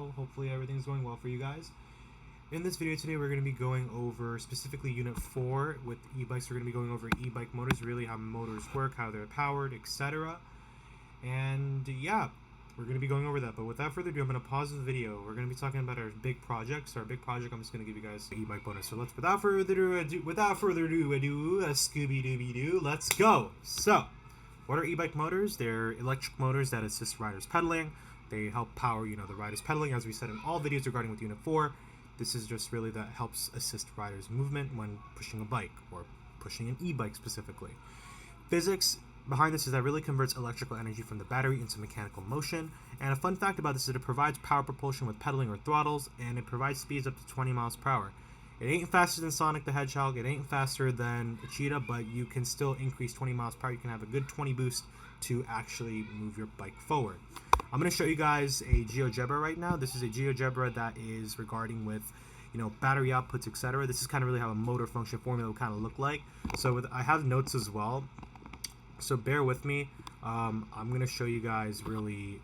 well. Hopefully everything's going well for you guys. In this video today, we're going to be going over specifically Unit 4 with e-bikes. We're going to be going over e-bike motors, really how motors work, how they're powered, etc. And yeah, we're going to be going over that. But without further ado, I'm going to pause the video. We're going to be talking about our big project. So our big project, I'm just going to give you guys the e-bike bonus. So let's, without further ado, Scooby-Dooby-Doo, let's go. So, what are e-bike motors? They're electric motors that assist riders pedaling. They help power, the riders pedaling, as we said in all videos regarding with Unit 4. This is just really that helps assist riders' movement when pushing a bike, or pushing an e-bike specifically. Physics behind this is that it really converts electrical energy from the battery into mechanical motion. And a fun fact about this is that it provides power propulsion with pedaling or throttles, and it provides speeds up to 20 miles per hour. It ain't faster than Sonic the Hedgehog, it ain't faster than a cheetah, but you can still increase 20 miles per hour. You can have a good 20 boost to actually move your bike forward. I'm going to show you guys a GeoGebra right now. This is a GeoGebra that is regarding with, battery outputs, etc. This is kind of really how a motor function formula will kind of look like. So I have notes as well, so bear with me. I'm going to show you guys really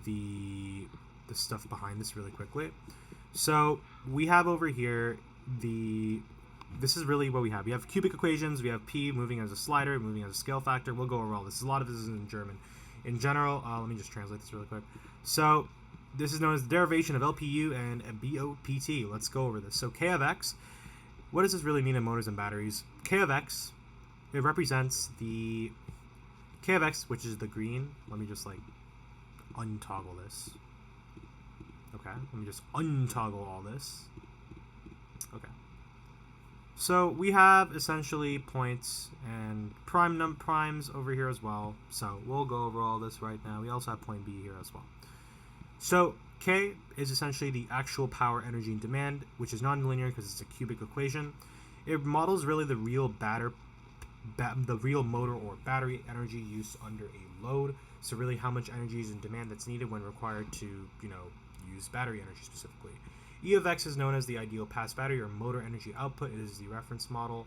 the stuff behind this really quickly. So we have over here this is really what we have. We have cubic equations. We have P moving as a slider, moving as a scale factor. We'll go over all this. A lot of this is in German. In general, let me just translate this really quick. So this is known as the derivation of LPU and BOPT. Let's go over this. So K of X, what does this really mean in motors and batteries? K of X, it represents the K of X, which is the green. Let me just untoggle this. Okay, let me just untoggle all this. Okay. So we have essentially points and primes over here as well. So we'll go over all this right now. We also have point B here as well. So K is essentially the actual power, energy, and demand, which is non-linear because it's a cubic equation. It models really the real motor or battery energy use under a load. So really how much energy is in demand that's needed when required to, use battery energy specifically. E of X is known as the ideal pass battery or motor energy output. It is the reference model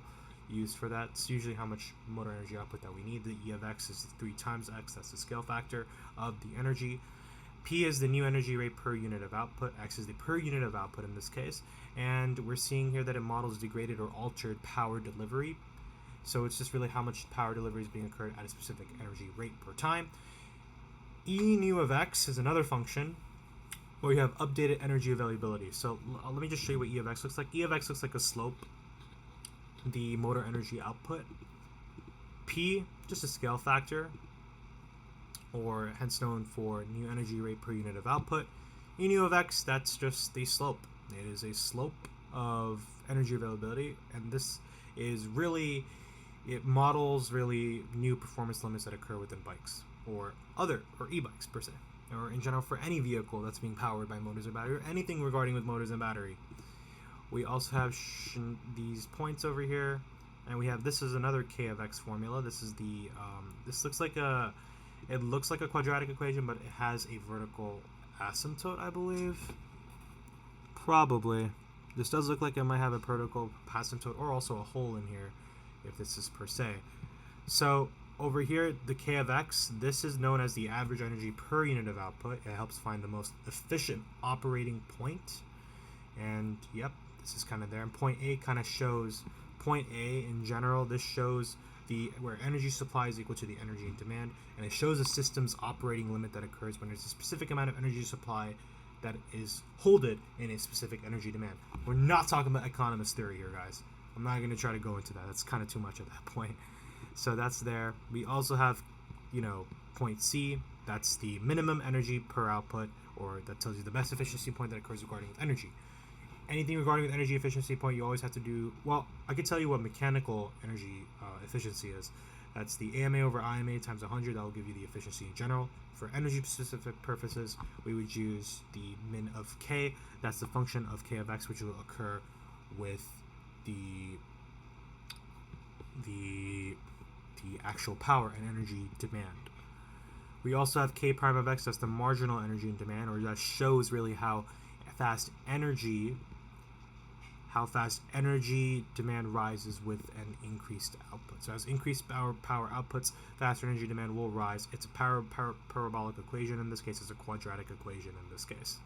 used for that. It's usually how much motor energy output that we need. The E of X is 3 times X. That's the scale factor of the energy. P is the new energy rate per unit of output. X is the per unit of output in this case. And we're seeing here that it models degraded or altered power delivery. So it's just really how much power delivery is being occurred at a specific energy rate per time. E nu of X is another function where you have updated energy availability. So let me just show you what E of X looks like. E of X looks like a slope, the motor energy output. P, just a scale factor, or hence known for new energy rate per unit of output. E nu of X, that's just the slope. It is a slope of energy availability, and this is really, it models really new performance limits that occur within bikes, or e-bikes per se, or in general for any vehicle that's being powered by motors or battery, or anything regarding with motors and battery. We also have these points over here, and we have, this is another K of X formula. This is the this looks like a quadratic equation, but it has a vertical asymptote, I believe. Probably. This does look like it might have a vertical asymptote, or also a hole in here, if this is per se. So over here, the K of X, this is known as the average energy per unit of output. It helps find the most efficient operating point. And yep, this is kind of there. And point A kind of shows, point A in general, this shows where energy supply is equal to the energy in demand. And it shows a system's operating limit that occurs when there's a specific amount of energy supply that is holded in a specific energy demand. We're not talking about economist theory here, guys. I'm not going to try to go into that. That's kind of too much at that point. So that's there. We also have, point C. That's the minimum energy per output, or that tells you the best efficiency point that occurs regarding with energy. Anything regarding with energy efficiency point, you always have to do, well, I can tell you what mechanical energy efficiency is. That's the AMA over IMA times 100. That will give you the efficiency in general. For energy specific purposes, we would use the min of K. That's the function of K of X, which will occur with the actual power and energy demand. We also have K prime of X, that's the marginal energy and demand, or that shows really how fast energy demand rises with an increased output. So as increased power outputs, faster energy demand will rise. It's a parabolic equation. In this case, it's a quadratic equation in this case.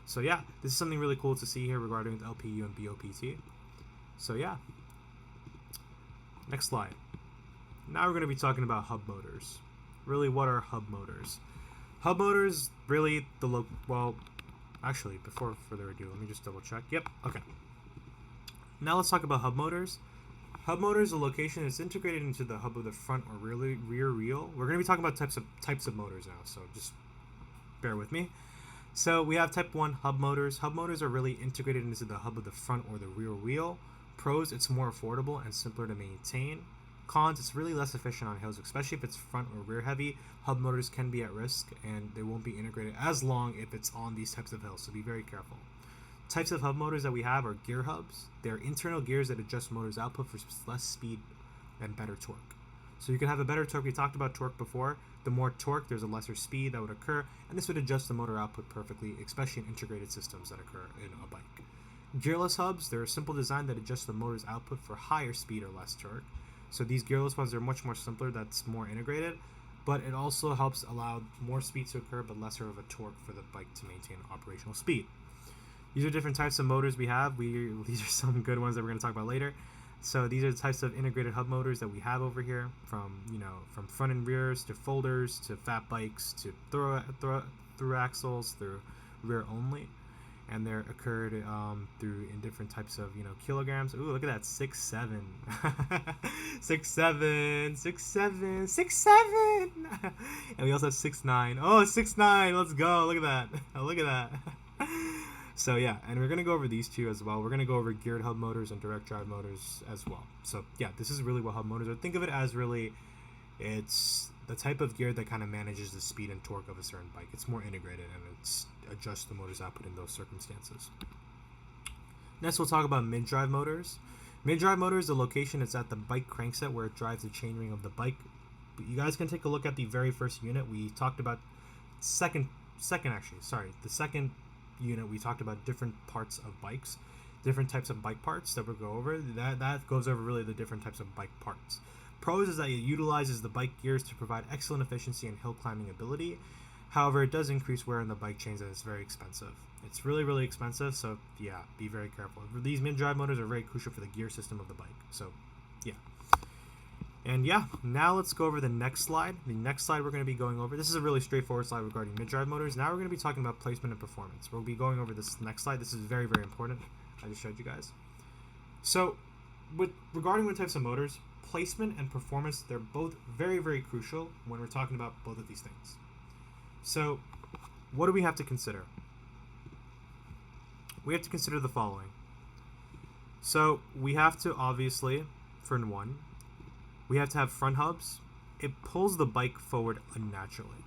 So yeah, this is something really cool to see here regarding LPU and BOPT. So yeah. Next slide. Now we're going to be talking about hub motors. Really, what are hub motors? Hub motors, really, well, actually, before further ado, let me just double check. Yep, okay. Now let's talk about hub motors. Hub motor is a location that's integrated into the hub of the front or rear wheel. We're going to be talking about types of motors now, so just bear with me. So we have type 1 hub motors. Hub motors are really integrated into the hub of the front or the rear wheel. Pros, it's more affordable and simpler to maintain. Cons, it's really less efficient on hills, especially if it's front or rear heavy. Hub motors can be at risk and they won't be integrated as long if it's on these types of hills, so be very careful. Types of hub motors that we have are gear hubs. They're internal gears that adjust motors output for less speed and better torque. So you can have a better torque. We talked about torque before. The more torque, there's a lesser speed that would occur, and this would adjust the motor output perfectly, especially in integrated systems that occur in a bike. Gearless hubs, they're a simple design that adjusts the motor's output for higher speed or less torque. So these gearless ones are much more simpler, that's more integrated, but it also helps allow more speed to occur but lesser of a torque for the bike to maintain operational speed. These are different types of motors we have. These are some good ones that we're going to talk about later. So these are the types of integrated hub motors that we have over here, from front and rears to folders to fat bikes to through axles through rear only. And they're occurred in different types of kilograms. Ooh, look at that, 6'7", 6'7", 6'7", 6'7", and we also have 6'9". Oh, 6'9", let's go! Look at that! Look at that! So yeah, and we're gonna go over these two as well. We're gonna go over geared hub motors and direct drive motors as well. So yeah, this is really what hub motors are. Think of it as really, it's the type of gear that kind of manages the speed and torque of a certain bike. It's more integrated and it's adjusts the motor's output in those circumstances. Next, we'll talk about mid-drive motors. Mid-drive motor is the location it's at the bike crankset where it drives the chainring of the bike. But you guys can take a look at the very first unit. We talked about the second unit. We talked about different parts of bikes, different types of bike parts that we'll go over. That goes over really the different types of bike parts. Pros is that it utilizes the bike gears to provide excellent efficiency and hill climbing ability. However, it does increase wear in the bike chains and it's very expensive. It's really, really expensive, so yeah, be very careful. These mid-drive motors are very crucial for the gear system of the bike, so yeah. And yeah, now let's go over the next slide. The next slide we're going to be going over, this is a really straightforward slide regarding mid-drive motors. Now we're going to be talking about placement and performance. We'll be going over this next slide. This is very, very important. I just showed you guys. So, regarding what types of motors, placement and performance, they're both very, very crucial when we're talking about both of these things. So, what do we have to consider? We have to consider the following. So, we have to obviously, for one, we have to have front hubs. It pulls the bike forward unnaturally.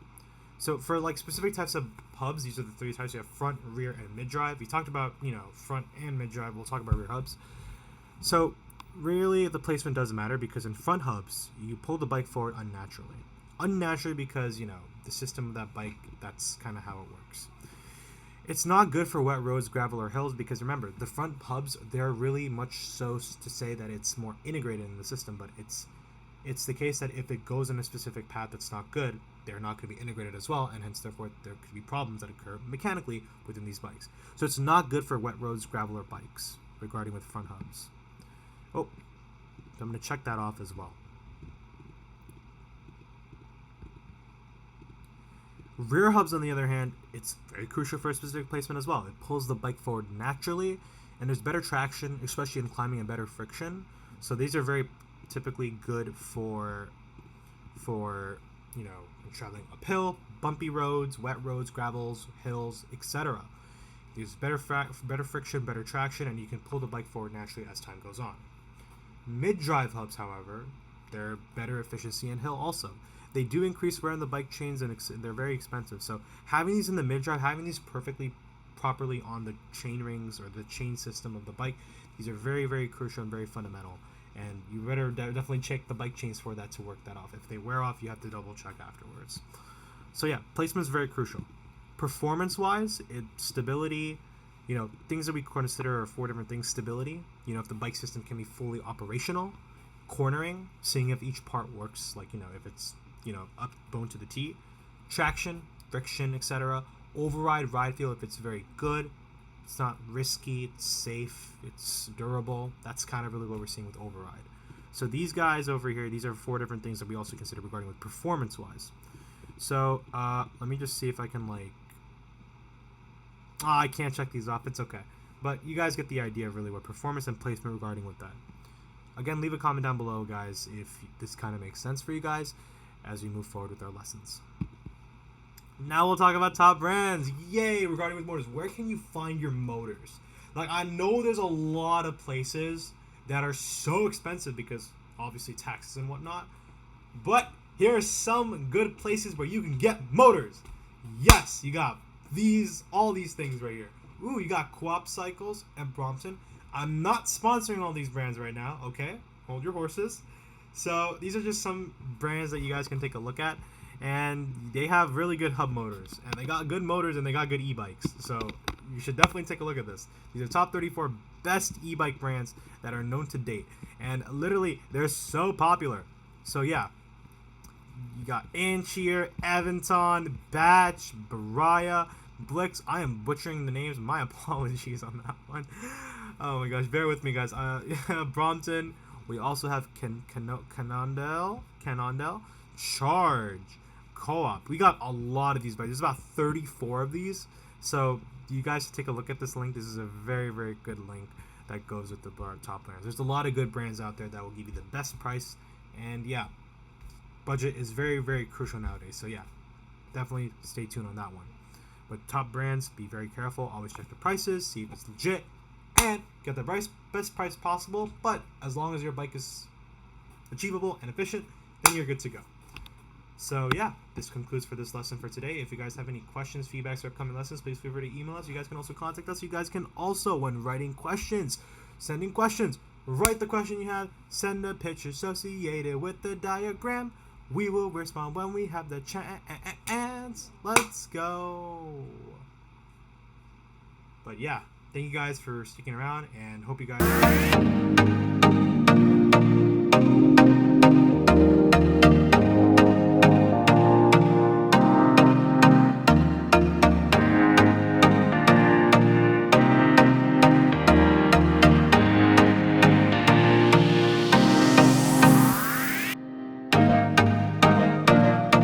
So for like specific types of hubs, these are the three types. You have front, rear, and mid-drive. We talked about, front and mid-drive. We'll talk about rear hubs. So really the placement doesn't matter because in front hubs, you pull the bike forward unnaturally. Unnaturally because, the system of that bike, that's kind of how it works. It's not good for wet roads, gravel, or hills because remember, the front hubs, they're really much so to say that it's more integrated in the system, but it's the case that if it goes in a specific path that's not good, they're not going to be integrated as well, and hence therefore there could be problems that occur mechanically within these bikes. So it's not good for wet roads, gravel, or bikes regarding with front hubs. Oh, I'm going to check that off as well. Rear hubs, on the other hand, it's very crucial for a specific placement as well. It pulls the bike forward naturally, and there's better traction, especially in climbing, and better friction. So these are very typically good for traveling uphill, bumpy roads, wet roads, gravels, hills, etc. There's better friction, better traction, and you can pull the bike forward naturally as time goes on. Mid-drive hubs, however, they're better efficiency in hill also. They do increase wear on the bike chains, and they're very expensive. So having these in the mid-drive, having these properly on the chain rings or the chain system of the bike, these are very, very crucial and very fundamental. And you better definitely check the bike chains for that to work that off. If they wear off, you have to double check afterwards. So yeah, placement is very crucial. Performance-wise, stability, things that we consider are 4 different things. Stability, if the bike system can be fully operational. Cornering, seeing if each part works, like, if it's, up bone to the T. Traction, friction, etc. Override ride feel, if it's very good, it's not risky, it's safe, it's durable. That's kind of really what we're seeing with override. So these guys over here, these are 4 different things that we also consider regarding with performance wise. So let me just see if I can like, I can't check these off, it's okay. But you guys get the idea of really what performance and placement regarding with that. Again, leave a comment down below, guys, if this kind of makes sense for you guys as we move forward with our lessons. Now we'll talk about top brands. Yay, regarding with motors. Where can you find your motors? Like, I know there's a lot of places that are so expensive because obviously taxes and whatnot. But here are some good places where you can get motors. Yes, you got all these things right here. Ooh, you got Co-op Cycles and Brompton. I'm not sponsoring all these brands right now, okay? Hold your horses. So these are just some brands that you guys can take a look at. And they have really good hub motors. And they got good motors and they got good e-bikes. So you should definitely take a look at this. These are top 34 best e-bike brands that are known to date. And literally, they're so popular. So yeah. You got Anchier, Aventon, Batch, Baraya, Blix. I am butchering the names. My apologies on that one. Oh my gosh, bear with me, guys. Brompton. We also have Cannondale, Charge, Co-op. We got a lot of these bikes. There's about 34 of these. So you guys take a look at this link. This is a very, very good link that goes with the top brands. There's a lot of good brands out there that will give you the best price. And yeah, budget is very, very crucial nowadays. So yeah, definitely stay tuned on that one. But top brands, be very careful. Always check the prices, see if it's legit, and get the best price possible. But as long as your bike is achievable and efficient, then you're good to go. So yeah, this concludes for this lesson for today. If you guys have any questions, feedbacks, or upcoming lessons, please feel free to email us. You guys can also contact us. You guys can also, when writing questions, sending questions, write the question you have, send a picture associated with the diagram. We will respond when we have the chance. Let's go. But yeah, thank you guys for sticking around and hope you guys